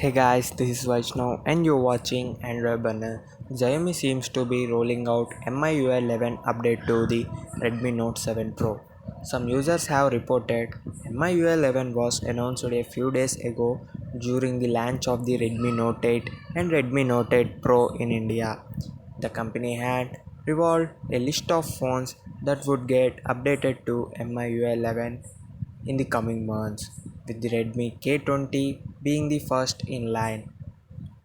Hey guys, this is Vyshnav and you're watching Android Banner. Xiaomi seems to be rolling out MIUI 11 update to the Redmi Note 7 Pro. Some users have reported MIUI 11 was announced a few days ago during the launch of the Redmi Note 8 and Redmi Note 8 Pro in India. The company had revealed a list of phones that would get updated to MIUI 11 in the coming months, with the Redmi K20 being the first in line.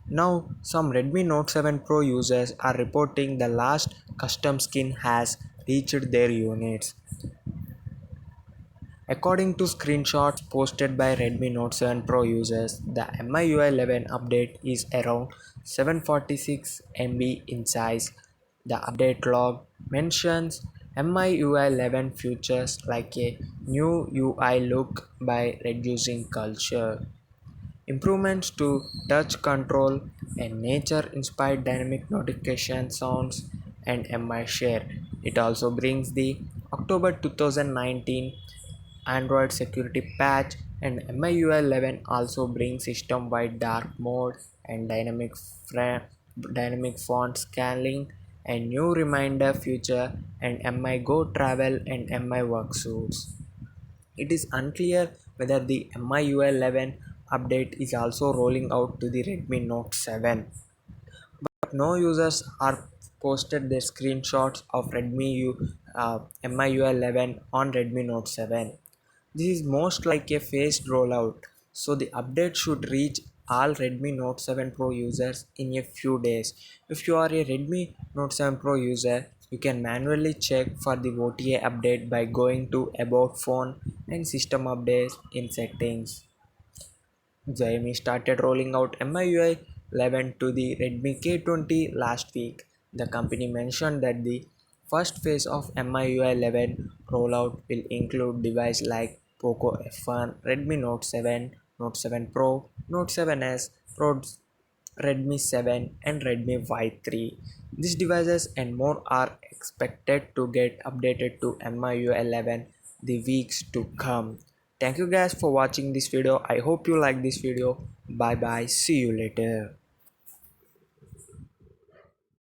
Now, some Redmi Note 7 Pro users are reporting the last custom skin has reached their units. According to screenshots posted by Redmi Note 7 Pro users, the MIUI 11 update is around 746 MB in size. The update log mentions MIUI 11 features like a new UI look by reducing culture, improvements to touch control, and nature-inspired dynamic notification sounds and MI share. It also brings the October 2019 Android security patch, and MIUI 11 also brings system-wide dark mode and dynamic font scaling, a new reminder feature, and MI Go Travel and MI Work suits. It is unclear whether the MIUI 11 update is also rolling out to the Redmi Note 7. But no users are posted their screenshots of MIUI 11 on Redmi Note 7. This is most like a phased rollout, so the update should reach all Redmi Note 7 Pro users in a few days. If you are a Redmi Note 7 Pro user, you can manually check for the OTA update by going to About Phone and System Updates in Settings. Xiaomi started rolling out MIUI 11 to the Redmi K20 last week. The company mentioned that the first phase of MIUI 11 rollout will include devices like Poco F1, Redmi Note 7, Note 7 Pro, Note 7s, Redmi 7, and Redmi Y3. These devices and more are expected to get updated to MIUI 11 the weeks to come. Thank you guys for watching this video. I hope you like this video. Bye bye. See you later.